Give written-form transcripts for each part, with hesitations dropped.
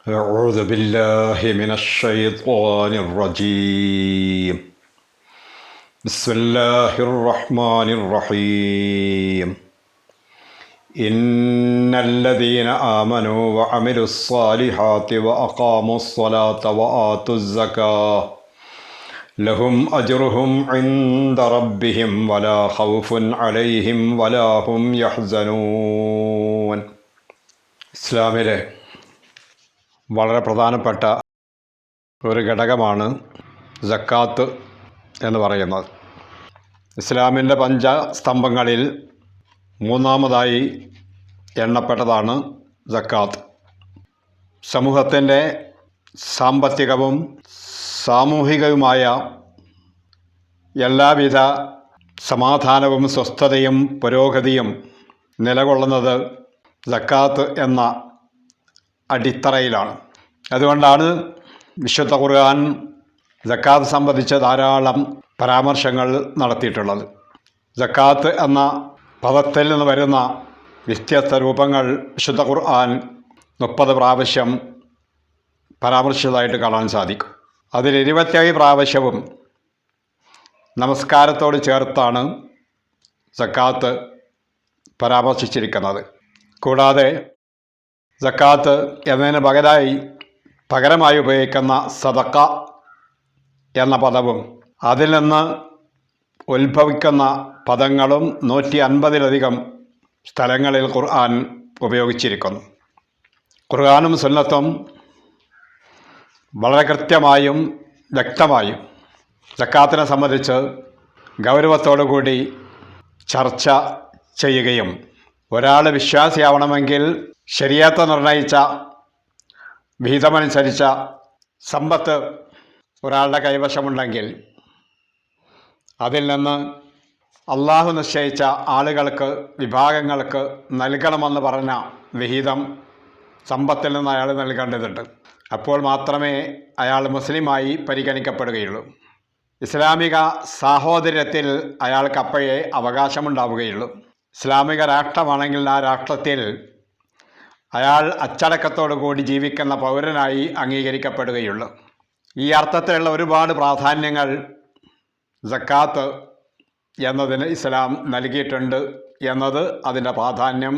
أعوذ بالله من الشيطان الرجيم بسم الله الرحمن الرحيم إن الذين آمنوا وعملوا الصالحات وأقاموا الصلاة وآتوا الزكاة لهم أجرهم عند ربهم ولا خوف عليهم ولا هم يحزنون. ഇസ്ലാമിലെ വളരെ പ്രധാനപ്പെട്ട ഒരു ഘടകമാണ് സക്കാത്ത് എന്ന് പറയുന്നത്. ഇസ്ലാമിൻ്റെ പഞ്ചസ്തംഭങ്ങളിൽ മൂന്നാമതായി എണ്ണപ്പെട്ടതാണ് സക്കാത്ത്. സമൂഹത്തിൻ്റെ സാമ്പത്തികവും സാമൂഹികവുമായ എല്ലാവിധ സമാധാനവും സ്വസ്ഥതയും പുരോഗതിയും നിലകൊള്ളുന്നത് സക്കാത്ത് എന്ന അടിത്തറയിലാണ്. അതുകൊണ്ടാണ് വിശുദ്ധ ഖുർആൻ സക്കാത്ത് സംബന്ധിച്ച് ധാരാളം പരാമർശങ്ങൾ നടത്തിയിട്ടുള്ളത്. സക്കാത്ത് എന്ന പദത്തിൽ നിന്ന് വരുന്ന വ്യത്യസ്ത രൂപങ്ങൾ വിശുദ്ധ ഖുർആൻ 30 പ്രാവശ്യം പരാമർശിച്ചതായിട്ട് കാണാൻ സാധിക്കും. അതിൽ 27 പ്രാവശ്യവും നമസ്കാരത്തോട് ചേർത്താണ് സക്കാത്ത് പരാമർശിച്ചിരിക്കുന്നത്. കൂടാതെ സക്കാത്ത് എന്നതിന് പകരമായി ഉപയോഗിക്കുന്ന സദക്ക എന്ന പദവും അതിൽ നിന്ന് ഉത്ഭവിക്കുന്ന പദങ്ങളും 150-ലധികം സ്ഥലങ്ങളിൽ ഖുർആൻ ഉപയോഗിച്ചിരിക്കുന്നു. ഖുർആനും സുന്നത്തും വളരെ കൃത്യമായും വ്യക്തമായും സക്കാത്തിനെ സംബന്ധിച്ച് ഗൗരവത്തോടു കൂടി ചർച്ച ചെയ്യുകയും ഒരാൾ വിശ്വാസിയാവണമെങ്കിൽ ശരീഅത്ത് നിർണയിച്ച വിഹിതമനുസരിച്ച സമ്പത്ത് ഒരാളുടെ കൈവശമുണ്ടെങ്കിൽ അതിൽ നിന്ന് അള്ളാഹു നിശ്ചയിച്ച ആളുകൾക്ക് വിഭാഗങ്ങൾക്ക് നൽകണമെന്ന് പറഞ്ഞ വിഹിതം സമ്പത്തിൽ നിന്ന് അയാൾ നൽകേണ്ടതുണ്ട്. അപ്പോൾ മാത്രമേ അയാൾ മുസ്ലിമായി പരിഗണിക്കപ്പെടുകയുള്ളൂ. ഇസ്ലാമിക സാഹോദര്യത്തിൽ അയാൾക്ക് അപ്പോഴേ അവകാശമുണ്ടാവുകയുള്ളൂ. ഇസ്ലാമിക രാഷ്ട്രമാണെങ്കിൽ ആ രാഷ്ട്രത്തിൽ അയാൾ അച്ചടക്കത്തോടു കൂടി ജീവിക്കുന്ന പൗരനായി അംഗീകരിക്കപ്പെടുകയുള്ളൂ. ഈ അർത്ഥത്തിലുള്ള ഒരുപാട് പ്രാധാന്യങ്ങൾ സക്കാത്ത് എന്നതിന് ഇസ്ലാം നൽകിയിട്ടുണ്ട് എന്നത് അതിൻ്റെ പ്രാധാന്യം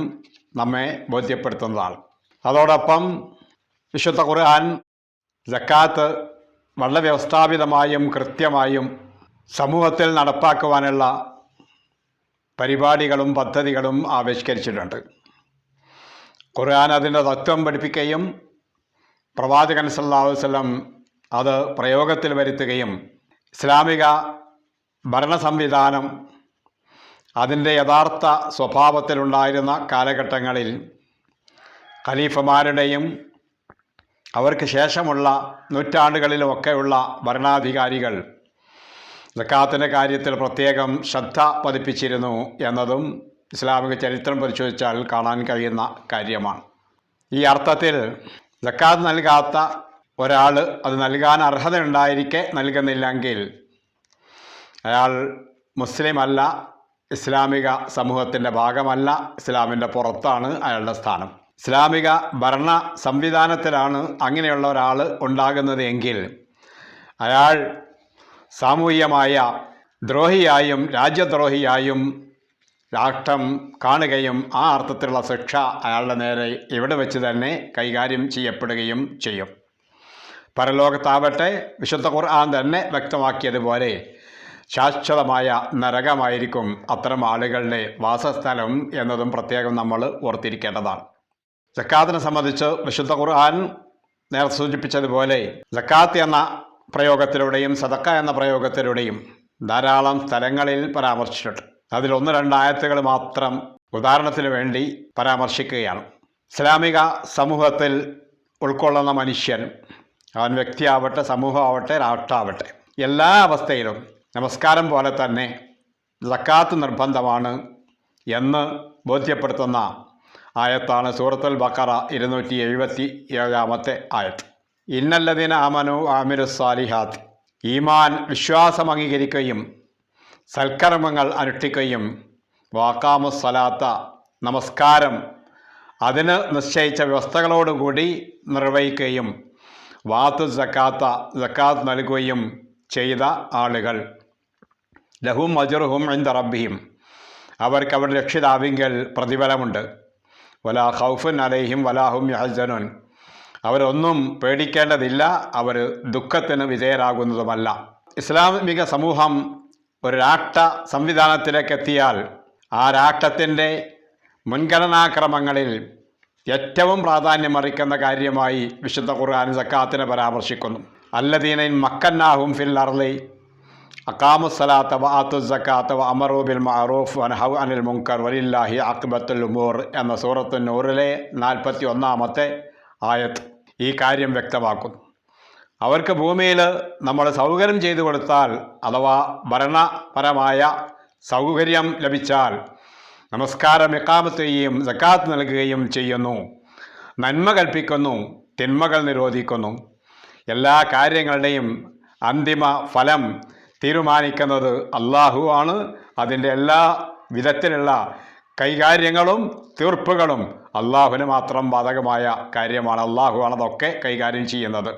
നമ്മെ ബോധ്യപ്പെടുത്തുന്നതാണ്. അതോടൊപ്പം വിശുദ്ധ ഖുർആൻ സക്കാത്ത് വളരെ വ്യവസ്ഥാപിതമായും കൃത്യമായും സമൂഹത്തിൽ നടപ്പാക്കുവാനുള്ള പരിപാടികളും പദ്ധതികളും ആവിഷ്കരിച്ചിട്ടുണ്ട്. ഖുർആൻ അതിൻ്റെ തത്വം പഠിപ്പിക്കുകയും പ്രവാചകൻ സല്ലല്ലാഹു അലൈഹി വസല്ലം അത് പ്രയോഗത്തിൽ വരുത്തുകയും ഇസ്ലാമിക ഭരണ സംവിധാനം അതിൻ്റെ യഥാർത്ഥ സ്വഭാവത്തിലുണ്ടായിരുന്ന കാലഘട്ടങ്ങളിൽ ഖലീഫമാരുടെയും അവർക്ക് ശേഷമുള്ള നൂറ്റാണ്ടുകളിലുമൊക്കെയുള്ള ഭരണാധികാരികൾ സക്കാത്തിൻ്റെ കാര്യത്തിൽ പ്രത്യേകം ശ്രദ്ധ പതിപ്പിച്ചിരുന്നു എന്നതും ഇസ്ലാമിക ചരിത്രം പരിശോധിച്ചാൽ കാണാൻ കഴിയുന്ന കാര്യമാണ്. ഈ അർത്ഥത്തിൽ സക്കാത്ത് നൽകാത്ത ഒരാൾ അത് നൽകാൻ അർഹതയുണ്ടായിരിക്കെ നൽകുന്നില്ലെങ്കിൽ അയാൾ മുസ്ലിം അല്ല, ഇസ്ലാമിക സമൂഹത്തിൻ്റെ ഭാഗമല്ല, ഇസ്ലാമിൻ്റെ പുറത്താണ് അയാളുടെ സ്ഥാനം. ഇസ്ലാമിക ഭരണ സംവിധാനത്തിലാണ് അങ്ങനെയുള്ള ഒരാൾ ഉണ്ടാകുന്നത് എങ്കിൽ അയാൾ സാമൂഹികമായ ദ്രോഹിയായും രാജ്യദ്രോഹിയായും രാഷ്ട്രം കാണുകയും ആ അർത്ഥത്തിലുള്ള ശിക്ഷ അയാളുടെ നേരെ ഇവിടെ വെച്ച് തന്നെ കൈകാര്യം ചെയ്യപ്പെടുകയും ചെയ്യും. പരലോകത്താവട്ടെ വിശുദ്ധ ഖുർആൻ തന്നെ വ്യക്തമാക്കിയതുപോലെ ശാശ്വതമായ നരകമായിരിക്കും അത്തരം ആളുകളുടെ വാസസ്ഥലം എന്നതും പ്രത്യേകം നമ്മൾ ഓർത്തിരിക്കേണ്ടതാണ്. സക്കാത്തിനെ സംബന്ധിച്ച് വിശുദ്ധ ഖുർആൻ നേരത്തെ സൂചിപ്പിച്ചതുപോലെ സക്കാത്ത് എന്ന പ്രയോഗത്തിലൂടെയും സദക്ക എന്ന പ്രയോഗത്തിലൂടെയും ധാരാളം സ്ഥലങ്ങളിൽ പരാമർശിച്ചിട്ടുണ്ട്. അതിൽ 1-2 ആയത്തുകൾ മാത്രം ഉദാഹരണത്തിന് വേണ്ടി പരാമർശിക്കുകയാണ്. ഇസ്ലാമിക സമൂഹത്തിൽ ഉൾക്കൊള്ളുന്ന മനുഷ്യൻ, അവൻ വ്യക്തിയാവട്ടെ, സമൂഹമാവട്ടെ, രാഷ്ട്രമാവട്ടെ, എല്ലാ അവസ്ഥയിലും നമസ്കാരം പോലെ തന്നെ സക്കാത്ത് നിർബന്ധമാണ് എന്ന് ബോധ്യപ്പെടുത്തുന്ന ആയത്താണ് സൂറത്തുൽ ബഖറ 277 ആയത്ത്. ഇന്നല്ലദീന ആമനു വഅമിലുസ്സാലിഹാത്ത്, ഈമാൻ വിശ്വാസം അംഗീകരിക്കുകയും സൽക്കർമ്മങ്ങൾ അനുഷ്ഠിക്കുകയും വാക്കാമുസ്സലാത്ത നമസ്കാരം അതിന് നിശ്ചയിച്ച വ്യവസ്ഥകളോടുകൂടി നിർവഹിക്കുകയും വാത്തു സക്കാത്ത് നൽകുകയും ചെയ്ത ആളുകൾ ലഹും അജ്റുഹും ഇൻദ റബ്ബിഹിം, അവർക്ക് അവരുടെ രക്ഷിതാവിങ്കൽ പ്രതിഫലമുണ്ട്. വലാ ഖൗഫുൻ അലൈഹിം വലാഹും യഹ്സനുൻ, അവരൊന്നും പേടിക്കേണ്ടതില്ല, അവർ ദുഃഖത്തിന് വിധേയരാകുന്നതുമല്ല. ഇസ്ലാമിക സമൂഹം ഒരു രാഷ്ട്ര സംവിധാനത്തിലേക്ക് എത്തിയാൽ ആ രാഷ്ട്രത്തിൻ്റെ മുൻഗണനാക്രമങ്ങളിൽ ഏറ്റവും പ്രാധാന്യമറിക്കുന്ന കാര്യമായി വിശുദ്ധ ഖുർആൻ സക്കാത്തിനെ പരാമർശിക്കുന്നു. അല്ലദീന ഇൻ മക്കന്നാഹും ഫിൽ അർളി അഖാമുസ്സലാത്ത വആത്തു സക്കാത്ത വഅമറു ബിൽ മഅറൂഫ് വനഹൗ അനിൽ മുൻകർ വലില്ലാഹി അഖ്ബത്തുൽ ഉമൂർ എന്ന സൂറത്തു നൂറിലെ 41-ാമത്തെ ആയത്ത് ഈ കാര്യം വ്യക്തമാക്കുന്നു. അവർക്ക് ഭൂമിയിൽ നമ്മൾ സൗകര്യം ചെയ്തു കൊടുത്താൽ, അഥവാ ഭരണപരമായ സൗകര്യം ലഭിച്ചാൽ നമസ്കാരം ഇഖാമത്ത് ചെയ്യുകയും സക്കാത്ത് നൽകുകയും ചെയ്യുന്നു, നന്മ കൽപ്പിക്കുന്നു, തിന്മകൾ നിരോധിക്കുന്നു. എല്ലാ കാര്യങ്ങളുടെയും അന്തിമ ഫലം തീരുമാനിക്കുന്നത് അള്ളാഹു ആണ്. അതിൻ്റെ എല്ലാ വിധത്തിലുള്ള കൈകാര്യങ്ങളും തീർപ്പുകളും അള്ളാഹുവിന് മാത്രം ബാധകമായ കാര്യമാണ്. അള്ളാഹു ആണ് അതൊക്കെ കൈകാര്യം ചെയ്യുന്നത്.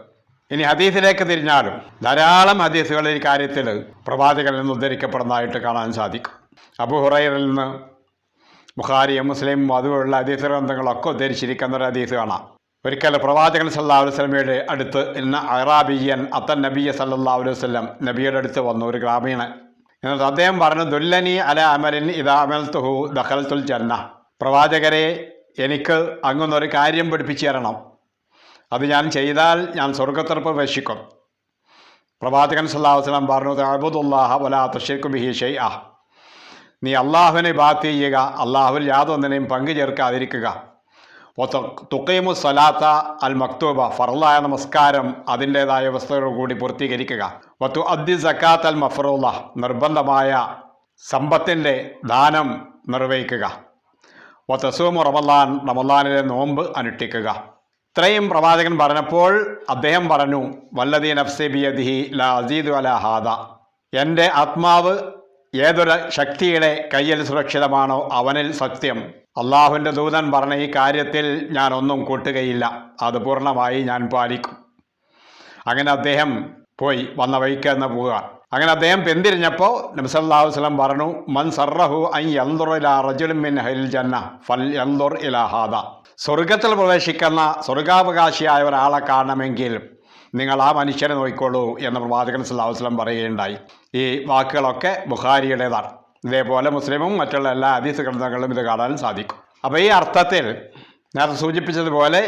ഇനി ഹദീസിലേക്ക് തിരിഞ്ഞാലും ധാരാളം ഹദീസുകൾ ഈ കാര്യത്തിൽ പ്രവാചകനിൽ നിന്ന് ഉദ്ധരിക്കപ്പെടുന്നതായിട്ട് കാണാൻ സാധിക്കും. അബൂ ഹുറൈറയിൽ നിന്ന് ബുഖാരിയും മുസ്ലിമും അതുപോലുള്ള ഹദീസ് ഗ്രന്ഥങ്ങളൊക്കെ ഉദ്ധരിച്ചിരിക്കുന്ന ഒരു ഹദീസ് കാണാം. ഒരിക്കൽ പ്രവാചകൻ സല്ലല്ലാഹു അലൈഹി വസല്ലമയുടെ അടുത്ത് ഇന്ന അറാബിയൻ അത്തൻ നബിയ സല്ലല്ലാഹു അലൈഹി വസല്ലം, നബിയുടെ അടുത്ത് വന്നു ഒരു ഗ്രാമീണൻ. എന്നിട്ട് അദ്ദേഹം പറഞ്ഞു, ദുല്ലനി അല അമലിൻ ഇദാ അമൽതുഹു ദഖൽതുൽ ജന്ന, പ്രവാചകരെ എനിക്ക് അങ്ങൊന്നൊരു കാര്യം പഠിപ്പിച്ചു തരണം, അത് ഞാൻ ചെയ്താൽ ഞാൻ സ്വർഗ്ഗത്തിൽ പ്രവേശിക്കും. പ്രവാചകൻ സല്ലല്ലാഹു അലൈഹി വസല്ലം പറഞ്ഞു, തഅബുദുല്ലാഹ വലാ തുശ്രികു ബിഹി ഷൈഅ, നീ അള്ളാഹുവിനെ ഇബാദത്ത് ചെയ്യുക, അള്ളാഹുവിൽ യാതൊന്നിനെയും പങ്കു ചേർക്കാതിരിക്കുക. തുഖീമു സ്വലാത്ത അൽ മക്തൂബ, ഫർളായ നമസ്കാരം അതിൻ്റേതായ വ്യവസ്ഥയോടുകൂടി പൂർത്തീകരിക്കുക. വത്തു അദ്ദി സക്കാത്ത് അൽ മഫ്റൂള, നിർബന്ധമായ സമ്പത്തിൻ്റെ ദാനം നിർവഹിക്കുക. വതസൂമു റമളാൻ, റമളാനിലെ നോമ്പ് അനുഷ്ഠിക്കുക. ഇത്രയും പ്രവാചകൻ പറഞ്ഞപ്പോൾ അദ്ദേഹം പറഞ്ഞു, വല്ലദീ നഫ്സി ബിയദിഹി ലാ അസീദു അലാ ഹാദ, എൻ്റെ ആത്മാവ് ഏതൊരു ശക്തിയുടെ കയ്യിൽ സുരക്ഷിതമാണോ അവനിൽ സത്യം, അള്ളാഹുവിൻ്റെ ദൂതൻ പറഞ്ഞ ഈ കാര്യത്തിൽ ഞാൻ ഒന്നും കൂട്ടുകയില്ല, അത് പൂർണ്ണമായി ഞാൻ പാലിക്കും. അങ്ങനെ അദ്ദേഹം പോയി, വന്ന വഴിക്ക് എന്ന് പോവുക. അങ്ങനെ അദ്ദേഹം പിന്തിരിഞ്ഞപ്പോൾ നബി സല്ലല്ലാഹു അലൈഹി വസല്ലം പറഞ്ഞു, മൻ സറഹു അൻ യൻദുറ ഇലാ റജുലിൻ മിൻ അഹ്ലിൽ ജന്ന ഫൽ യൻദുർ ഇലാ ഹാദ, സ്വർഗത്തിൽ പ്രവേശിക്കുന്ന സ്വർഗാവകാശിയായ ഒരാളെ കാണണമെങ്കിൽ നിങ്ങൾ ആ മനുഷ്യനെ നോക്കിക്കോളൂ എന്ന് പ്രവാചകൻ സല്ലല്ലാഹു അലൈഹി വസല്ലം പറയുകയുണ്ടായി. ഈ വാക്കുകളൊക്കെ ബുഖാരിയുടേതാണ്. ഇതേപോലെ മുസ്ലിമും മറ്റുള്ള എല്ലാ ഹദീസ് ഗ്രന്ഥങ്ങളിലും ഇത് കാണാൻ സാധിക്കും. അപ്പോൾ ഈ അർത്ഥത്തിൽ നേരത്തെ സൂചിപ്പിച്ചതുപോലെ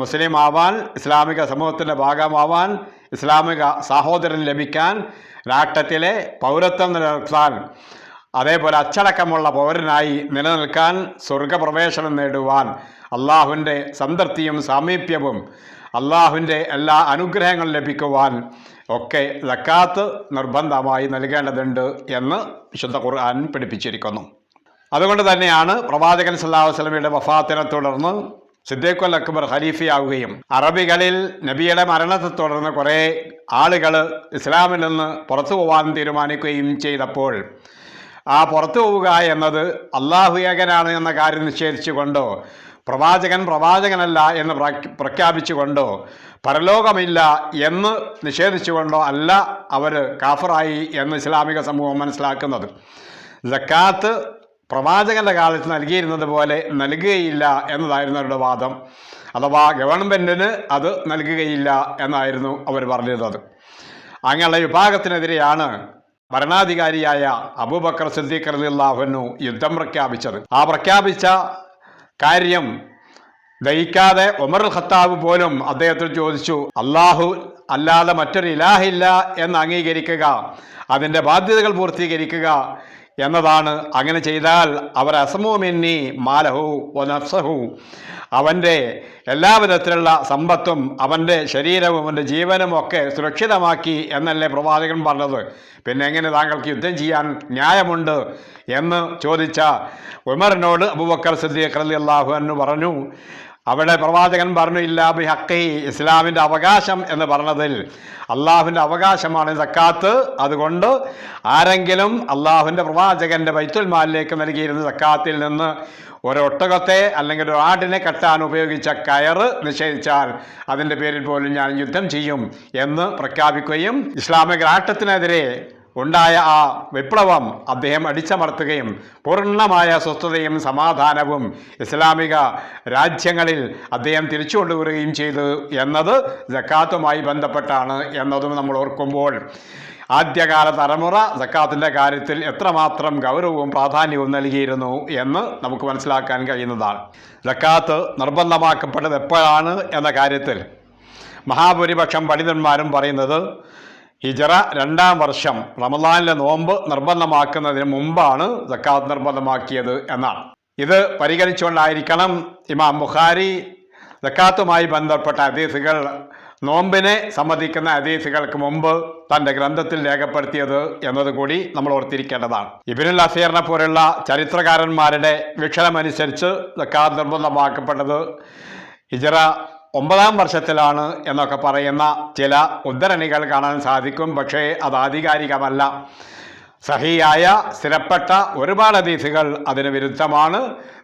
മുസ്ലിം ആവാൻ, ഇസ്ലാമിക സമൂഹത്തിൻ്റെ ഭാഗമാവാൻ, ഇസ്ലാമിക സാഹോദര്യം ലഭിക്കാൻ, രാഷ്ട്രത്തിലെ പൗരത്വം നിലനിർത്താൻ, അതേപോലെ അച്ചടക്കമുള്ള പൗരനായി നിലനിൽക്കാൻ, സ്വർഗപ്രവേശനം നേടുവാൻ, അള്ളാഹുവിൻ്റെ സംതൃപ്തിയും സാമീപ്യവും അള്ളാഹുവിൻ്റെ എല്ലാ അനുഗ്രഹങ്ങളും ലഭിക്കുവാൻ ഒക്കെ സക്കാത്ത് നിർബന്ധമായി നൽകേണ്ടതുണ്ട് എന്ന് വിശുദ്ധ ഖുർആൻ പഠിപ്പിച്ചിരിക്കുന്നു. അതുകൊണ്ട് തന്നെയാണ് പ്രവാചകൻ സല്ലല്ലാഹു അലൈഹി വസല്ലമയുടെ വഫാത്തിനെ തുടർന്ന് സിദ്ദീഖുൽ അക്ബർ ഖലീഫയാവുകയും അറബികളിൽ നബിയുടെ മരണത്തെ തുടർന്ന് കുറേ ആളുകൾ ഇസ്ലാമിൽ നിന്ന് പുറത്തു പോകാൻ തീരുമാനിക്കുകയും ചെയ്തപ്പോൾ ആ പുറത്തു പോവുക എന്നത് അള്ളാഹു ഏകനാണ് എന്ന കാര്യം നിഷേധിച്ചുകൊണ്ടോ പ്രവാചകനല്ല എന്ന് പ്രഖ്യാപിച്ചുകൊണ്ടോ പരലോകമില്ല എന്ന് നിഷേധിച്ചുകൊണ്ടോ അല്ല അവർ കാഫറായി എന്ന് ഇസ്ലാമിക സമൂഹം മനസ്സിലാക്കുന്നത്. സക്കാത്ത് പ്രവാചകൻ്റെ കാലത്ത് നൽകിയിരുന്നത് പോലെ നൽകുകയില്ല എന്നതായിരുന്നു അവരുടെ വാദം. അഥവാ ഗവൺമെൻറ്റിന് അത് നൽകുകയില്ല എന്നായിരുന്നു അവർ പറഞ്ഞിരുന്നത്. അങ്ങനെയുള്ള വിഭാഗത്തിനെതിരെയാണ് ഭരണാധികാരിയായ അബൂബക്കർ സിദ്ദീഖ് റളിയല്ലാഹു അൻഹു യുദ്ധം പ്രഖ്യാപിച്ചത്. ആ പ്രഖ്യാപിച്ച കാര്യം ദഹിക്കാതെ ഉമർ ഖത്താബ് പോലും അദ്ദേഹത്തിൽ ചോദിച്ചു, അള്ളാഹു അല്ലാതെ മറ്റൊരു ഇലാഹില്ല എന്ന് അംഗീകരിക്കുക, അതിൻ്റെ ബാധ്യതകൾ പൂർത്തീകരിക്കുക എന്നതാണ്. അങ്ങനെ ചെയ്താൽ അവർ അസമൂമിന്നി മാലഹു വനഫ്സഹു, അവൻ്റെ എല്ലാവിധത്തിലുള്ള സമ്പത്തും അവൻ്റെ ശരീരവും അവൻ്റെ ജീവനും ഒക്കെ സുരക്ഷിതമാക്കി എന്നല്ലേ പ്രവാചകൻ പറഞ്ഞത്. പിന്നെ എങ്ങനെ താങ്കൾക്ക് യുദ്ധം ചെയ്യാൻ ന്യായമുണ്ട് എന്ന് ചോദിച്ച ഉമറിനോട് അബൂബക്കർ സിദ്ദീഖ് റളിയല്ലാഹു അൻഹു പറഞ്ഞു, അവിടെ പ്രവാചകൻ പറഞ്ഞു ഇല്ലാ ബി ഹഖി, ഇസ്ലാമിൻ്റെ അവകാശം എന്ന് പറഞ്ഞതിൽ അള്ളാഹുവിൻ്റെ അവകാശമാണ് സക്കാത്ത്. അതുകൊണ്ട് ആരെങ്കിലും അള്ളാഹുവിൻ്റെ പ്രവാചകൻ്റെ ബൈത്തുൽ മാലിലേക്ക് നൽകിയിരുന്ന സക്കാത്തിൽ നിന്ന് ഒരൊട്ടകത്തെ അല്ലെങ്കിൽ ഒരു ആടിനെ കെട്ടാൻ ഉപയോഗിച്ച കയറ് നിഷേധിച്ചാൽ അതിൻ്റെ പേരിൽ പോലും ഞാൻ യുദ്ധം ചെയ്യും എന്ന് പ്രഖ്യാപിക്കുകയും ഇസ്ലാമിക രാഷ്ട്രത്തിനെതിരെ ഉണ്ടായ ആ വിപ്ലവം അദ്ദേഹം അടിച്ചമർത്തുകയും പൂർണ്ണമായ സ്വസ്ഥതയും സമാധാനവും ഇസ്ലാമിക രാജ്യങ്ങളിൽ അദ്ദേഹം തിരിച്ചു കൊണ്ടുവരികയും ചെയ്തു എന്നത് സക്കാത്തുമായി ബന്ധപ്പെട്ടാണ് എന്നതും നമ്മൾ ഓർക്കുമ്പോൾ ആദ്യകാല തലമുറ സക്കാത്തിൻ്റെ കാര്യത്തിൽ എത്രമാത്രം ഗൗരവവും പ്രാധാന്യവും നൽകിയിരുന്നു എന്ന് നമുക്ക് മനസ്സിലാക്കാൻ കഴിയുന്നതാണ്. സക്കാത്ത് നിർബന്ധമാക്കപ്പെട്ടത് എപ്പോഴാണ് എന്ന കാര്യത്തിൽ മഹാഭൂരിപക്ഷം പണ്ഡിതന്മാരും പറയുന്നത് ഹിജറ 2-ാം വർഷം റമദാനിലെ നോമ്പ് നിർബന്ധമാക്കുന്നതിന് മുമ്പാണ് സക്കാത്ത് നിർബന്ധമാക്കിയത് എന്നാണ്. ഇത് പരിഗണിച്ചുകൊണ്ടായിരിക്കണം ഇമാം ബുഖാരി സക്കാത്തുമായി ബന്ധപ്പെട്ട ഹദീസുകൾ, നോമ്പിനെ സംബന്ധിക്കുന്ന ഹദീസുകൾക്ക് മുമ്പ് തൻ്റെ ഗ്രന്ഥത്തിൽ രേഖപ്പെടുത്തിയത് എന്നതുകൂടി നമ്മൾ ഓർത്തിരിക്കേണ്ടതാണ്. ഇബ്നുൽ അസീറിനെ പോലുള്ള ചരിത്രകാരന്മാരുടെ വീക്ഷണമനുസരിച്ച് സക്കാത്ത് നിർബന്ധമാക്കപ്പെട്ടത് ഹിജറ 9-ാം വർഷത്തിലാണ് എന്നൊക്കെ പറയുന്ന ചില ഉദ്ധരണികൾ കാണാൻ സാധിക്കും. പക്ഷേ അത് ആധികാരികമല്ല. സഹിയായ സ്ഥിരപ്പെട്ട ഒരുപാട് ഹദീസുകൾ അതിന് വിരുദ്ധമാണ്.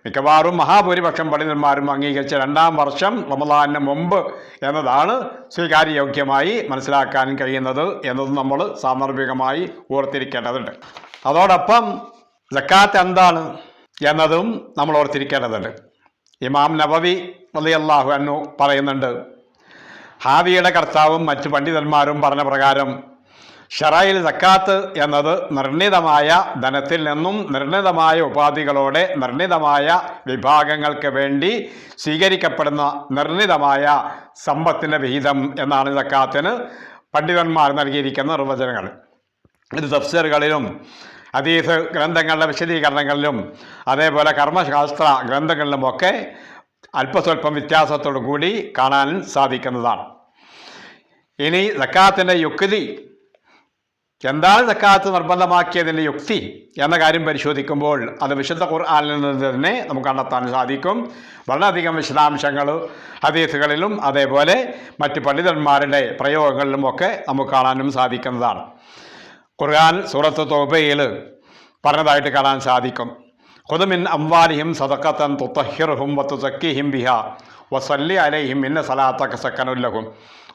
മിക്കവാറും മഹാഭൂരിപക്ഷം പണ്ഡിതന്മാരും അംഗീകരിച്ച 2-ാം വർഷം റമദാനിന് മുമ്പ് എന്നതാണ് സ്വീകാര്യയോഗ്യമായി മനസ്സിലാക്കാൻ കഴിയുന്നത് എന്നതും നമ്മൾ സാന്ദർഭികമായി ഓർത്തിരിക്കേണ്ടതുണ്ട്. അതോടൊപ്പം സക്കാത്ത് എന്താണ് എന്നതും നമ്മൾ ഓർത്തിരിക്കേണ്ടതുണ്ട്. ഇമാം നബവി റളിയല്ലാഹു അൻഹു പറയുന്നുണ്ട്, ഹാവിയുടെ കർത്താവും മറ്റു പണ്ഡിതന്മാരും പറഞ്ഞ പ്രകാരം ഷറയിൽ സക്കാത്ത് എന്നത് നിർണിതമായ ധനത്തിൽ നിന്നും നിർണിതമായ ഉപാധികളോടെ നിർണിതമായ വിഭാഗങ്ങൾക്ക് വേണ്ടി സ്വീകരിക്കപ്പെടുന്ന നിർണിതമായ സമ്പത്തിൻ്റെ വിഹിതം എന്നാണ് സക്കാത്തിന് പണ്ഡിതന്മാർ നൽകിയിരിക്കുന്ന നിർവചനങ്ങൾ. ഇത് തഫ്സീറുകളിലും ഹദീസ് ഗ്രന്ഥങ്ങളുടെ വിശദീകരണങ്ങളിലും അതേപോലെ കർമ്മശാസ്ത്ര ഗ്രന്ഥങ്ങളിലുമൊക്കെ അല്പസ്വല്പം വ്യത്യാസത്തോടു കൂടി കാണാൻ സാധിക്കുന്നതാണ്. ഇനി സക്കാത്തിൻ്റെ യുക്തി എന്താണ്, സക്കാത്ത് നിർബന്ധമാക്കിയതിൻ്റെ യുക്തി എന്ന കാര്യം പരിശോധിക്കുമ്പോൾ അത് വിശുദ്ധ ഖുർആനിൽ നിന്ന് തന്നെ നമുക്ക് കണ്ടെത്താൻ സാധിക്കും. വളരെയധികം വിശദാംശങ്ങൾ ഹദീസുകളിലും അതേപോലെ മറ്റ് പണ്ഡിതന്മാരുടെ പ്രയോഗങ്ങളിലുമൊക്കെ നമുക്ക് കാണാനും സാധിക്കുന്നതാണ്. ഖുർആൻ സൂറത്ത് തൗബയിൽ പറഞ്ഞതായിട്ട് കാണാൻ സാധിക്കും, ഖുദ് മിൻ അംവാലിഹിം സദഖത്തൻ തുതഹിറുഹും വതുസക്കിഹിം ബിഹാ വസല്ലി അലൈഹിം ഇന്ന സലാത്തക സക്കനുൽ ലഹും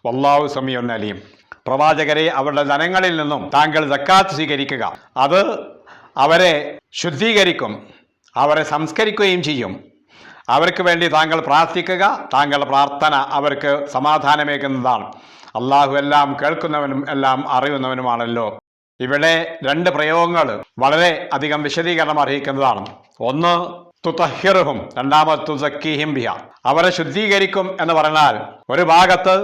വല്ലാഹു സമീഉൻ അലീം. പ്രവാചകരെ, അവരുടെ ധനങ്ങളിൽ നിന്നും താങ്കൾ സക്കാത്ത് സ്വീകരിക്കുക. അത് അവരെ ശുദ്ധീകരിക്കും, അവരെ സംസ്കരിക്കുകയും ചെയ്യും. അവർക്ക് വേണ്ടി താങ്കൾ പ്രാർത്ഥിക്കുക. താങ്കളുടെ പ്രാർത്ഥന അവർക്ക് സമാധാനമേകുന്നതാണ്. അള്ളാഹു എല്ലാം കേൾക്കുന്നവനും എല്ലാം അറിയുന്നവനുമാണല്ലോ. ഇവിടെ 2 പ്രയോഗങ്ങൾ വളരെ അധികം വിശദീകരണം അർഹിക്കുന്നതാണ്. ഒന്ന് തുതഹിറുഹും, രണ്ടാമത് തുസക്കിഹിം ബിഹ. അവരെ ശുദ്ധീകരിക്കും എന്ന് പറഞ്ഞാൽ ഒരു ഭാഗത്ത്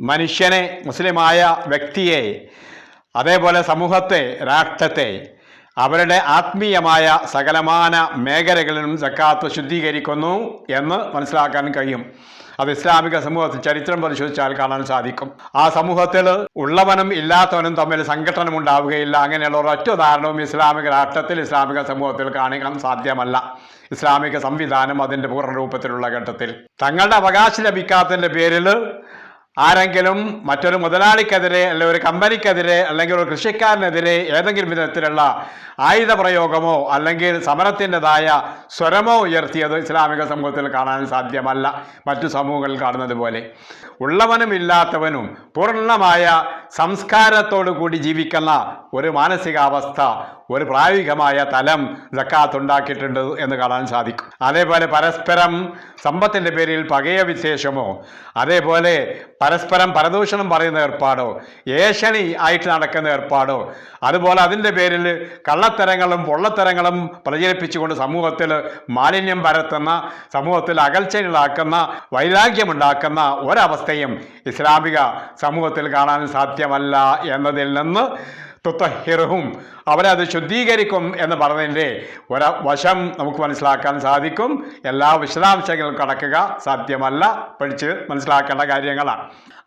മനുഷ്യനെ, മുസ്ലിമായ വ്യക്തിയെ, അതേപോലെ സമൂഹത്തെ, രാഷ്ട്രത്തെ, അവരുടെ ആത്മീയമായ സകലമാന മേഖലകളിലും സക്കാത്ത് ശുദ്ധീകരിക്കുന്നു എന്ന് മനസ്സിലാക്കാൻ കഴിയും. അത് ഇസ്ലാമിക സമൂഹത്തിൽ ചരിത്രം പരിശോധിച്ചാൽ കാണാൻ സാധിക്കും. ആ സമൂഹത്തിൽ ഉള്ളവനും ഇല്ലാത്തവനും തമ്മിൽ സംഘടനം ഉണ്ടാവുകയില്ല. അങ്ങനെയുള്ള ഒരൊറ്റ ഉദാഹരണവും ഇസ്ലാമിക രാഷ്ട്രത്തിൽ, ഇസ്ലാമിക സമൂഹത്തിൽ കാണിക്കാൻ സാധ്യമല്ല. ഇസ്ലാമിക സംവിധാനം അതിൻ്റെ പൂർണ്ണ രൂപത്തിലുള്ള ഘട്ടത്തിൽ തങ്ങളുടെ അവകാശം ലഭിക്കാത്തതിൻ്റെ പേരിൽ ആരെങ്കിലും മറ്റൊരു മുതലാളിക്കെതിരെ അല്ലെങ്കിൽ ഒരു കമ്പനിക്കെതിരെ അല്ലെങ്കിൽ ഒരു കൃഷിക്കാരനെതിരെ ഏതെങ്കിലും വിധത്തിലുള്ള ആയുധ പ്രയോഗമോ അല്ലെങ്കിൽ സമരത്തിൻ്റെതായ സ്വരമോ ഉയർത്തിയത് ഇസ്ലാമിക സമൂഹത്തിൽ കാണാൻ സാധ്യമല്ല. മറ്റു സമൂഹങ്ങളിൽ കാണുന്നത് പോലെ ഉള്ളവനും ഇല്ലാത്തവനും പൂർണ്ണമായ സംസ്കാരത്തോടു കൂടി ജീവിക്കുന്ന ഒരു മാനസികാവസ്ഥ, ഒരു പ്രായോഗികമായ തലം സക്കാത്ത് ഉണ്ടാക്കിയിട്ടുണ്ട് എന്ന് കാണാൻ സാധിക്കും. അതേപോലെ പരസ്പരം സമ്പത്തിൻ്റെ പേരിൽ പകയ വിശേഷമോ, അതേപോലെ പരസ്പരം പരദൂഷണം പറയുന്ന ഏർപ്പാടോ, ഏഷണി ആയിട്ട് നടക്കുന്ന ഏർപ്പാടോ, അതുപോലെ അതിൻ്റെ പേരിൽ കള്ളത്തരങ്ങളും പൊള്ളത്തരങ്ങളും പ്രചരിപ്പിച്ചുകൊണ്ട് സമൂഹത്തിൽ മാലിന്യം പരത്തുന്ന, സമൂഹത്തിൽ അകൽച്ചയുണ്ടാക്കുന്ന, വൈരാഗ്യമുണ്ടാക്കുന്ന ഒരവസ്ഥയും ഇസ്ലാമിക സമൂഹത്തിൽ കാണാൻ സാധ്യമല്ല എന്നതിൽ നിന്ന് തുതഹിറുഹും, അവരെ അത് ശുദ്ധീകരിക്കും എന്ന് പറഞ്ഞതിൻ്റെ ഒരു വശം നമുക്ക് മനസ്സിലാക്കാൻ സാധിക്കും. എല്ലാ വിശദാംശങ്ങളും കടക്കുക സാധ്യമല്ല, പഠിച്ച് മനസ്സിലാക്കേണ്ട കാര്യങ്ങളാണ്.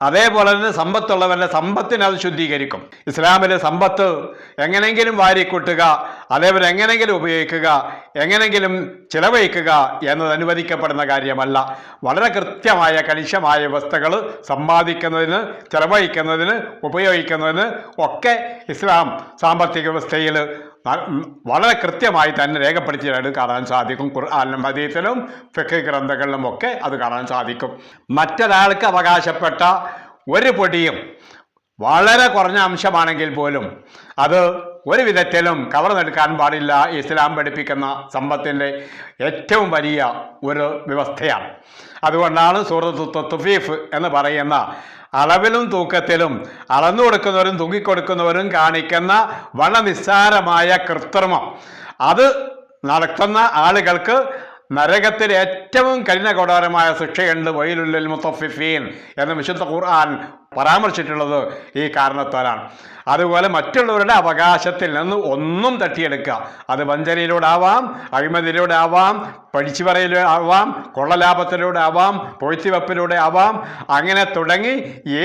അതേപോലെ തന്നെ സമ്പത്തുള്ളവരുടെ സമ്പത്തിനെ അത് ശുദ്ധീകരിക്കും. ഇസ്ലാമിലെ സമ്പത്ത് എങ്ങനെയെങ്കിലും വാരിക്കൂട്ടുക, അതേപോലെ എങ്ങനെയെങ്കിലും ഉപയോഗിക്കുക, എങ്ങനെയെങ്കിലും ചിലവഴിക്കുക എന്നത് അനുവദിക്കപ്പെടുന്ന കാര്യമല്ല. വളരെ കൃത്യമായ കണിശമായ വ്യവസ്ഥകൾ സമ്പാദിക്കുന്നതിന്, ചിലവഴിക്കുന്നതിന്, ഉപയോഗിക്കുന്നതിന് ഒക്കെ ഇസ്ലാം സാമ്പത്തിക വ്യവസ്ഥയിൽ വളരെ കൃത്യമായി തന്നെ രേഖപ്പെടുത്തിയിട്ട് കാണാൻ സാധിക്കും. ഖുർആനിലും ഹദീസിലും ഫിഖ് ഗ്രന്ഥങ്ങളിലും ഒക്കെ അത് കാണാൻ സാധിക്കും. മറ്റൊരാൾക്ക് അവകാശപ്പെട്ട ഒരു പൊടിയും വളരെ കുറഞ്ഞ അംശമാണെങ്കിൽ പോലും അത് ഒരു വിധത്തിലും കവർന്നെടുക്കാൻ പാടില്ല. ഇസ്ലാം പഠിപ്പിക്കുന്ന സമ്പത്തിൻ്റെ ഏറ്റവും വലിയ ഒരു വ്യവസ്ഥയാണ്. അതുകൊണ്ടാണ് സൂറത്തുൽ തത്ഫീഫ് എന്ന് പറയുന്ന അളവിലും തൂക്കത്തിലും അളന്നു കൊടുക്കുന്നവരും തൂക്കിക്കൊടുക്കുന്നവരും കാണിക്കുന്ന വളരെ നിസ്സാരമായ കൃത്രിമം അത് നടത്തുന്ന ആളുകൾക്ക് നരകത്തിൽ ഏറ്റവും കഠിനകഠോരമായ ശിക്ഷയുണ്ട്. വൈലുൽ മുത്തഫിഫീൻ എന്ന് വിശുദ്ധ ഖുർആൻ പരാമർശിച്ചിട്ടുള്ളത് ഈ കാരണത്താലാണ്. അതുപോലെ മറ്റുള്ളവരുടെ അവകാശത്തിൽ നിന്ന് ഒന്നും തട്ടിയെടുക്കുക, അത് വഞ്ചനയിലൂടെ ആവാം, അഴിമതിയിലൂടെ ആവാം, പഠിച്ചു പറയിലൂടെ ആവാം, കൊള്ളലാഭത്തിലൂടെ ആവാം, പൊഴ്ത്തിവെപ്പിലൂടെ ആവാം, അങ്ങനെ തുടങ്ങി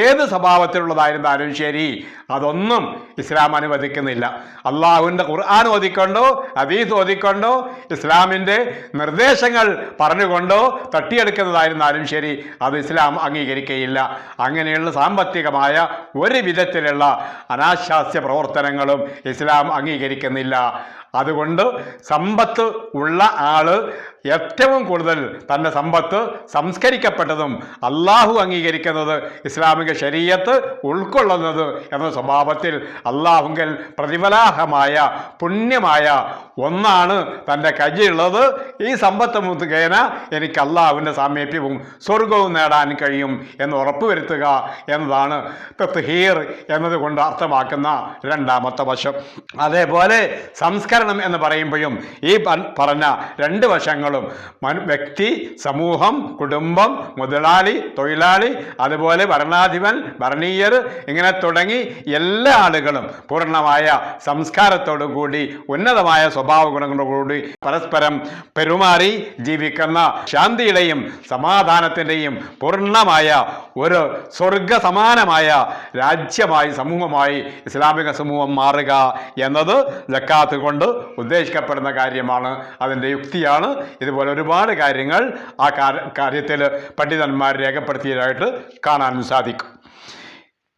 ഏത് സ്വഭാവത്തിലുള്ളതായിരുന്നാലും ശരി അതൊന്നും ഇസ്ലാം അനുവദിക്കുന്നില്ല. അള്ളാഹുവിൻ്റെ ഖുർആൻ ഓതിക്കൊണ്ടോ ഹദീസ് ഓതിക്കൊണ്ടോ ഇസ്ലാമിൻ്റെ നിർദ്ദേശങ്ങൾ പറഞ്ഞുകൊണ്ടോ തട്ടിയെടുക്കുന്നതായിരുന്നാലും ശരി അത് ഇസ്ലാം അംഗീകരിക്കുകയില്ല. അങ്ങനെയുള്ള സാമ്പത്തികമായ ഒരു വിധത്തിലുള്ള അനാശാസ്യ പ്രവർത്തനങ്ങളും ഇസ്ലാം അംഗീകരിക്കുന്നില്ല. അതുകൊണ്ട് സമ്പത്ത് ഉള്ള ആള് ഏറ്റവും കൂടുതൽ തൻ്റെ സമ്പത്ത് സംസ്കരിക്കപ്പെട്ടതും അള്ളാഹു അംഗീകരിക്കുന്നത് ഇസ്ലാമിക ശരീഅത്ത് ഉൾക്കൊള്ളുന്നത് എന്ന സ്വഭാവത്തിൽ അള്ളാഹുങ്കൽ പ്രതിഫലാർഹമായ പുണ്യമായ ഒന്നാണ് തൻ്റെ കയ്യിലുള്ളത്. ഈ സമ്പത്ത് മുഖേന എനിക്ക് അള്ളാഹുവിൻ്റെ സാമീപ്യവും സ്വർഗവും നേടാൻ കഴിയും എന്ന് ഉറപ്പുവരുത്തുക എന്നതാണ് തത്ഹീർ എന്നതുകൊണ്ട് അർത്ഥമാക്കുന്ന രണ്ടാമത്തെ വശം. അതേപോലെ സംസ്കരണം എന്ന് പറയുമ്പോഴും ഈ പറഞ്ഞ രണ്ട് വശങ്ങളും വ്യക്തി, സമൂഹം, കുടുംബം, മുതലാളി, തൊഴിലാളി, അതുപോലെ ഭരണാധിപൻ, ഭരണീയർ, ഇങ്ങനെ തുടങ്ങി എല്ലാ ആളുകളും പൂർണ്ണമായ സംസ്കാരത്തോടു കൂടി ഉന്നതമായ സ്വഭാവ ഗുണങ്ങളോടുകൂടി പരസ്പരം പെരുമാറി ജീവിക്കുന്ന ശാന്തിയുടെയും സമാധാനത്തിൻ്റെയും പൂർണ്ണമായ ഒരു സ്വർഗ സമാനമായ രാജ്യമായി, സമൂഹമായി ഇസ്ലാമിക സമൂഹം മാറുക എന്നത് സക്കാത്ത് കൊണ്ട് ഉദ്ദേശിക്കപ്പെടുന്ന കാര്യമാണ്. അതിൻ്റെ യുക്തിയാണ്. ഇതുപോലെ ഒരുപാട് കാര്യങ്ങൾ ആ കാര്യത്തിൽ പണ്ഡിതന്മാർ രേഖപ്പെടുത്തിയതായിട്ട് കാണാൻ സാധിക്കും.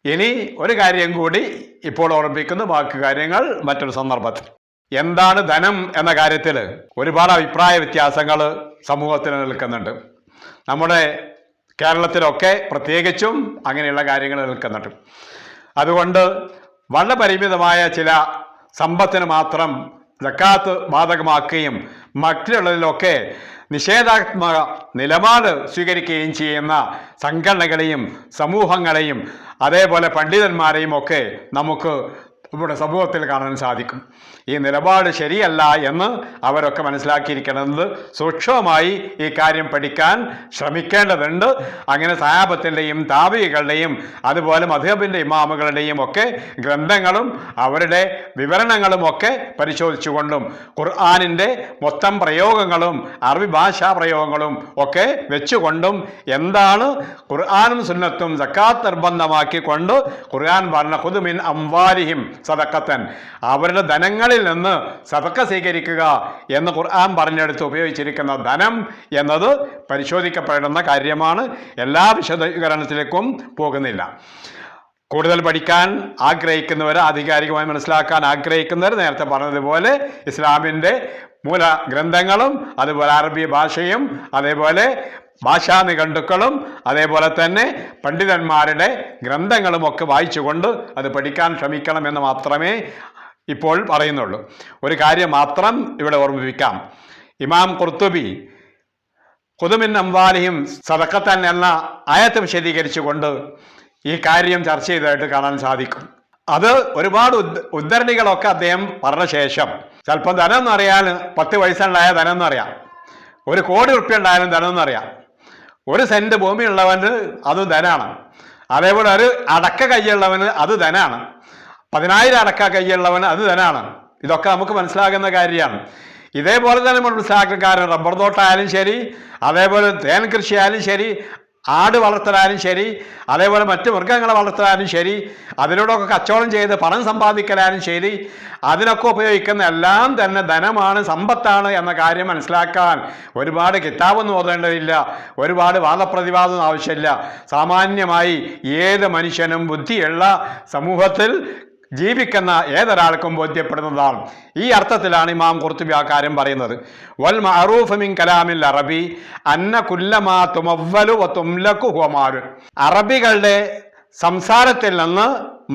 ഇനി ഒരു കാര്യം കൂടി ഇപ്പോൾ ഓർമ്മിപ്പിക്കുന്ന ബാക്കി കാര്യങ്ങൾ മറ്റൊരു സന്ദർഭത്തിൽ. എന്താണ് ധനം എന്ന കാര്യത്തിൽ ഒരുപാട് അഭിപ്രായ വ്യത്യാസങ്ങൾ സമൂഹത്തിൽ നിൽക്കുന്നുണ്ട്. നമ്മുടെ കേരളത്തിലൊക്കെ പ്രത്യേകിച്ചും അങ്ങനെയുള്ള കാര്യങ്ങൾ നിൽക്കുന്നുണ്ട്. അതുകൊണ്ട് വളരെ പരിമിതമായ ചില സമ്പത്തിന് മാത്രം സക്കാത്ത് ബാധകമാക്കുകയും മറ്റുള്ളതിലൊക്കെ നിഷേധാത്മക നിലപാട് സ്വീകരിക്കുകയും ചെയ്യുന്ന സംഘടനകളെയും സമൂഹങ്ങളെയും അതേപോലെ പണ്ഡിതന്മാരെയും ഒക്കെ നമുക്ക് നമ്മുടെ സമൂഹത്തിൽ കാണാൻ സാധിക്കും. ഈ നിലപാട് ശരിയല്ല എന്ന് അവരൊക്കെ മനസ്സിലാക്കിയിരിക്കുന്നത് സൂക്ഷ്മമായി ഈ കാര്യം പഠിക്കാൻ ശ്രമിക്കേണ്ടതുണ്ട്. അങ്ങനെ സഹാബത്തിൻ്റെയും താബികളുടെയും അതുപോലെ മദ്ഹബിൻ്റെ ഇമാമുകളുടെയും ഒക്കെ ഗ്രന്ഥങ്ങളും അവരുടെ വിവരണങ്ങളും ഒക്കെ പരിശോധിച്ചുകൊണ്ടും ഖുർആനിൻ്റെ മൊത്തം പ്രയോഗങ്ങളും അറബി ഭാഷാ പ്രയോഗങ്ങളും ഒക്കെ വെച്ചുകൊണ്ടും എന്താണ് ഖുർആനും സുന്നത്തും സക്കാത്ത് നിർബന്ധമാക്കിക്കൊണ്ട് ഖുർആൻ പറഞ്ഞ ഖുദ് മിൻ അംവാലിഹിം സദഖത്തൻ, അവരുടെ ധനങ്ങളിൽ നിന്ന് സദഖ സ്വീകരിക്കുക എന്ന് ഖുർആൻ പറഞ്ഞെടുത്ത് ഉപയോഗിച്ചിരിക്കുന്ന ധനം എന്നത് പരിശോധിക്കപ്പെടുന്ന കാര്യമാണ്. എല്ലാ വിശദീകരണത്തിലേക്കും പോകുന്നില്ല. കൂടുതൽ പഠിക്കാൻ ആഗ്രഹിക്കുന്നവർ, ആധികാരികമായി മനസ്സിലാക്കാൻ ആഗ്രഹിക്കുന്നവർ നേരത്തെ പറഞ്ഞതുപോലെ ഇസ്ലാമിൻ്റെ മൂല ഗ്രന്ഥങ്ങളും അതുപോലെ അറബി ഭാഷയും അതേപോലെ ഭാഷാ നിഘണ്ടുക്കളും അതേപോലെ തന്നെ പണ്ഡിതന്മാരുടെ ഗ്രന്ഥങ്ങളും ഒക്കെ വായിച്ചുകൊണ്ട് അത് പഠിക്കാൻ ശ്രമിക്കണമെന്ന് മാത്രമേ ഇപ്പോൾ പറയുന്നുള്ളൂ. ഒരു കാര്യം മാത്രം ഇവിടെ ഓർമ്മിപ്പിക്കാം. ഇമാം ഖുർത്തുബി ഖുദ് മിൻ അംവാലിഹിം സദഖത്തൻ എന്ന ആയത്ത് വിശദീകരിച്ചുകൊണ്ട് ഈ കാര്യം ചർച്ച ചെയ്തതായിട്ട് കാണാൻ സാധിക്കും. അത് ഒരുപാട് ഉദ്ധരണികളൊക്കെ അദ്ദേഹം പറഞ്ഞ ശേഷം ചിലപ്പോൾ ധനം എന്നറിയാൻ 10 പൈസ ധനം എന്നറിയാം, 1 കോടി റുപ്യ ഉണ്ടായാലും ധനം എന്നറിയാം, 1 സെന്റ് ഭൂമിയുള്ളവന് അത് ധനാണ്. അതേപോലെ ഒരു അടക്ക കയ്യുള്ളവന് അത് ധനാണ്, 10,000 അടക്ക കയ്യുള്ളവന് അത് ധനാണ്. ഇതൊക്കെ നമുക്ക് മനസ്സിലാകുന്ന കാര്യമാണ്. ഇതേപോലെ തന്നെ നമ്മൾ മനസ്സിലാക്കുന്ന കാര്യം റബ്ബർ തോട്ടമായാലും ശരി, അതേപോലെ തേൻ കൃഷിയായാലും ശരി, ആട് വളർത്തലായാലും ശരി, അതേപോലെ മറ്റ് മൃഗങ്ങളെ വളർത്തലായാലും ശരി, അതിലൂടെയൊക്കെ കച്ചവടം ചെയ്ത് പണം സമ്പാദിക്കലായാലും ശരി, അതിനൊക്കെ ഉപയോഗിക്കുന്ന എല്ലാം തന്നെ ധനമാണ്, സമ്പത്താണ് എന്ന കാര്യം മനസ്സിലാക്കാൻ ഒരുപാട് കിതാബൊന്നും ഓതേണ്ടതില്ല, ഒരുപാട് വാദപ്രതിവാദം ആവശ്യമില്ല. സാമാന്യമായി ഏത് മനുഷ്യനും ബുദ്ധിയുള്ള സമൂഹത്തിൽ ജീവിക്കുന്ന ഏതൊരാൾക്കും ബോധ്യപ്പെടുന്നതാണ്. ഈ അർത്ഥത്തിലാണ് ഇമാം ഖുർത്തുബി ആ കാര്യം പറയുന്നത്. വൽ മഅറൂഫ് മിൻ കലാമിൽ അറബി അന്ന കുല്ലമാ തുമവ്വലു വ തുംലകു ഹുവ മാൽ. അറബികളുടെ സംസാരത്തിൽ നിന്ന്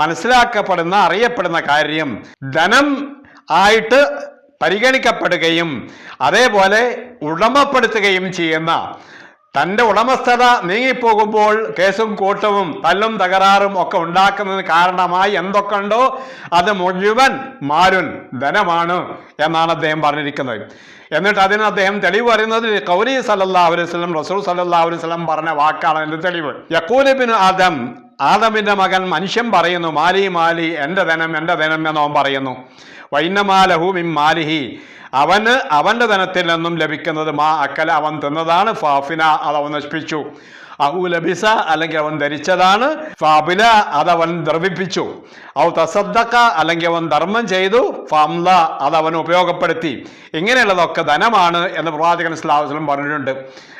മനസ്സിലാക്കപ്പെടുന്ന അറിയപ്പെടുന്ന കാര്യം ധനം ആയിട്ട് പരിഗണിക്കപ്പെടുകയും അതേപോലെ ഉടമപ്പെടുത്തുകയും ചെയ്യുന്ന, തൻ്റെ ഉടമസ്ഥത നീങ്ങിപ്പോകുമ്പോൾ കേസും കൂട്ടവും തല്ലും തകരാറും ഒക്കെ ഉണ്ടാക്കുന്നതിന് കാരണമായി എന്തൊക്കെ ഉണ്ടോ അത് മുഴുവൻ മാലുൻ ധനമാണ് എന്നാണ് അദ്ദേഹം പറഞ്ഞിരിക്കുന്നത്. എന്നിട്ട് അതിന് അദ്ദേഹം തെളിവ് പറയുന്നത് ഖൗലി സല്ലല്ലാഹു അലൈഹി വസല്ലം, റസൂൽ സല്ലല്ലാഹു അലൈഹി വസല്ലം പറഞ്ഞ വാക്കാണ് അതിൻ്റെ തെളിവ്. യഖൂലു ഇബ്നു ആദം, ആദമിൻ്റെ മകൻ മനുഷ്യൻ പറയുന്നു, മാലി മാലി, എൻ്റെ ധനം എൻ്റെ ധനം എന്നവൻ പറയുന്നു. വൈന്നമാ ലഹു മിൻ മാലിഹി, അവൻ്റെ ധനത്തിൽ നിന്നും ലഭിക്കുന്നത് മാ അക്കല, അവൻ തിന്നതാണ്, ഫാഫിന, അതവൻ നശിപ്പിച്ചു, അഹു ലബിസ, അല്ലെങ്കിൽ അവൻ ധരിച്ചതാണ്, ഫാബില, അതവൻ ദ്രവിപ്പിച്ചു, ഔ തസദ്ദഖ, അല്ലെങ്കിൽ അവൻ ധർമ്മം ചെയ്തു, ഫംല, അതവൻ ഉപയോഗപ്പെടുത്തി. ഇങ്ങനെയുള്ളതൊക്കെ ധനമാണ് എന്ന് പ്രവാചകൻ സ്വല്ലല്ലാഹു അലൈഹി വസല്ലം പറഞ്ഞിട്ടുണ്ട്.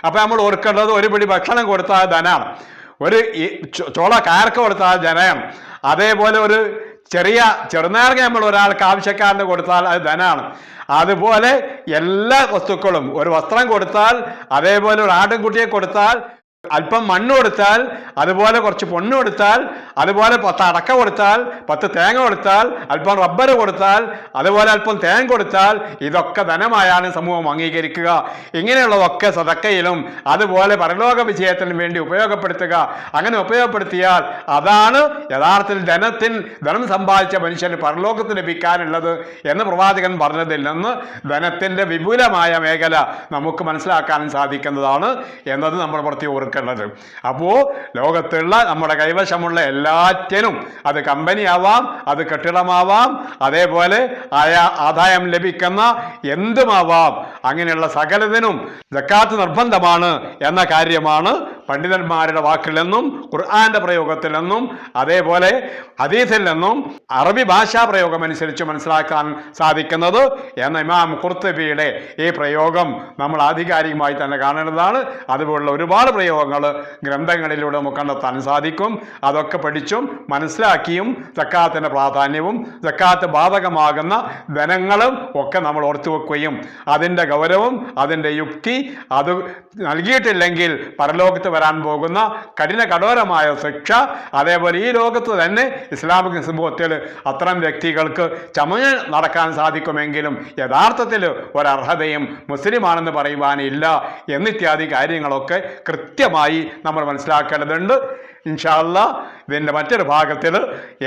അപ്പോൾ നമ്മൾ ഓർക്കേണ്ടത്, ഒരു പിടി ഭക്ഷണം കൊടുത്താൽ ധനമാണ്, ഒരു ചോള കാരക്ക കൊടുത്താൽ ധനമാണ്, അതേപോലെ ഒരു ചെറുനാരങ്ങ നമ്മൾ ഒരാൾക്ക് ആവശ്യക്കാരന് കൊടുത്താൽ അത് ധനമാണ്. അതുപോലെ എല്ലാ വസ്തുക്കളും, ഒരു വസ്ത്രം കൊടുത്താൽ, അതേപോലെ ഒരു ആട്ടിൻകുട്ടിയെ കൊടുത്താൽ, അല്പം മണ്ണ് കൊടുത്താൽ, അതുപോലെ കുറച്ച് പൊണ്ണ് കൊടുത്താൽ, അതുപോലെ 10 അടക്ക കൊടുത്താൽ, 10 തേങ്ങ കൊടുത്താൽ, അല്പം റബ്ബർ കൊടുത്താൽ, അതുപോലെ അല്പം തേൻ കൊടുത്താൽ, ഇതൊക്കെ ധനമായാണ് സമൂഹം അംഗീകരിക്കുക. ഇങ്ങനെയുള്ളതൊക്കെ സദക്കയിലും അതുപോലെ പരലോക വിജയത്തിനും വേണ്ടി ഉപയോഗപ്പെടുത്തുക. അങ്ങനെ ഉപയോഗപ്പെടുത്തിയാൽ അതാണ് യഥാർത്ഥത്തിൽ ധനം സമ്പാദിച്ച മനുഷ്യന് പരലോകത്ത് ലഭിക്കാനുള്ളത് എന്ന് പ്രവാചകൻ പറഞ്ഞതിൽ നിന്ന് ധനത്തിൻ്റെ വിപുലമായ മേഖല നമുക്ക് മനസ്സിലാക്കാൻ സാധിക്കുന്നതാണ് എന്നത് നമ്മൾ പ്രത്യേകം ഓർക്കുന്നത്. അപ്പോൾ ലോകത്തുള്ള നമ്മുടെ കൈവശമുള്ള എല്ലാറ്റിനും, അത് കമ്പനിയാവാം, അത് കെട്ടിടമാവാം, അതേപോലെ ആദായം ലഭിക്കുന്ന എന്തുമാവാം, അങ്ങനെയുള്ള സകലതിനും സക്കാത്ത് നിർബന്ധമാണ് എന്ന കാര്യമാണ് പണ്ഡിതന്മാരുടെ വാക്കിൽ നിന്നും ഖുർആന്റെ പ്രയോഗത്തിൽ നിന്നും അതേപോലെ ഹദീസിൽ നിന്നും അറബി ഭാഷാ പ്രയോഗം അനുസരിച്ച് മനസ്സിലാക്കാൻ സാധിക്കുന്നത് എന്ന ഇമാം ഖുർത്തുബിയുടെ ഈ പ്രയോഗം നമ്മൾ ആധികാരികമായി തന്നെ കാണേണ്ടതാണ്. അതുപോലുള്ള ഒരുപാട് പ്രയോഗങ്ങൾ ഗ്രന്ഥങ്ങളിലൂടെ നമുക്ക് കണ്ടെത്താൻ സാധിക്കും. അതൊക്കെ പഠിച്ചും മനസ്സിലാക്കിയും സക്കാത്തിൻ്റെ പ്രാധാന്യവും സക്കാത്ത് ബാധകമാകുന്ന ധനങ്ങളും ഒക്കെ നമ്മൾ ഓർത്തു വെക്കുകയും അതിൻ്റെ ഗൗരവം, അതിൻ്റെ യുക്തി, അത് നൽകിയിട്ടില്ലെങ്കിൽ പരലോകത്ത് വരാൻ പോകുന്ന കഠോരമായ ശിക്ഷ, അതേപോലെ ഈ ലോകത്ത് തന്നെ ഇസ്ലാമിക സമൂഹത്തിൽ അത്തരം വ്യക്തികൾക്ക് ചമഞ്ഞ് നടക്കാൻ സാധിക്കുമെങ്കിലും യഥാർത്ഥത്തിൽ ഒരർഹതയും മുസ്ലിമാണെന്ന് പറയുവാനില്ല എന്നിത്യാദി കാര്യങ്ങളൊക്കെ കൃത്യമായി നമ്മൾ മനസ്സിലാക്കേണ്ടതുണ്ട്. ഇൻഷാ അല്ലാഹ് ഇതിൻ്റെ മറ്റൊരു ഭാഗത്തിൽ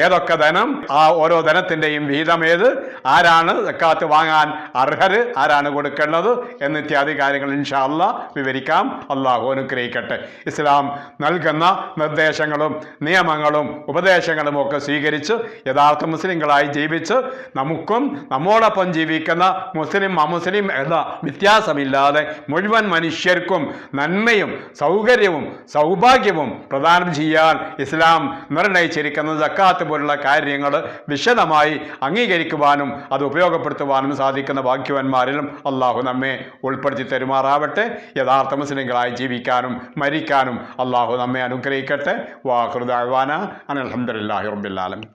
ഏതൊക്കെ ധനം, ആ ഓരോ ധനത്തിൻ്റെയും വിഹിതം ഏത്, ആരാണ് സക്കാത്ത് വാങ്ങാൻ അർഹർ, ആരാണ് കൊടുക്കേണ്ടത് എന്നിത്യാദി കാര്യങ്ങൾ ഇൻഷാ അല്ലാഹ് വിവരിക്കാം. അള്ളാഹു അനുഗ്രഹിക്കട്ടെ. ഇസ്ലാം നൽകുന്ന നിർദ്ദേശങ്ങളും നിയമങ്ങളും ഉപദേശങ്ങളും ഒക്കെ സ്വീകരിച്ച് യഥാർത്ഥ മുസ്ലിങ്ങളായി ജീവിച്ച് നമുക്കും നമ്മോടൊപ്പം ജീവിക്കുന്ന മുസ്ലിം അമുസ്ലിം എന്ന വ്യത്യാസമില്ലാതെ മുഴുവൻ മനുഷ്യർക്കും നന്മയും സൗകര്യവും സൗഭാഗ്യവും പ്രദാനം ചെയ്യാൻ ഇസ്ലാം നിർണയിച്ചിരിക്കുന്ന സക്കാത്ത് പോലുള്ള കാര്യങ്ങൾ വിശദമായി അംഗീകരിക്കുവാനും അത് ഉപയോഗപ്പെടുത്തുവാനും സാധിക്കുന്ന ഭാഗ്യവാന്മാരിലും അള്ളാഹു നമ്മെ ഉൾപ്പെടുത്തി തരുമാറാവട്ടെ. യഥാർത്ഥ മുസ്ലിങ്ങളായി ജീവിക്കാനും മരിക്കാനും അള്ളാഹു നമ്മെ അനുഗ്രഹിക്കട്ടെ. വാഖിറു ദഅ്വാനാ അനിൽ ഹംദുലില്ലാഹി റബ്ബിൽ ആലമീൻ.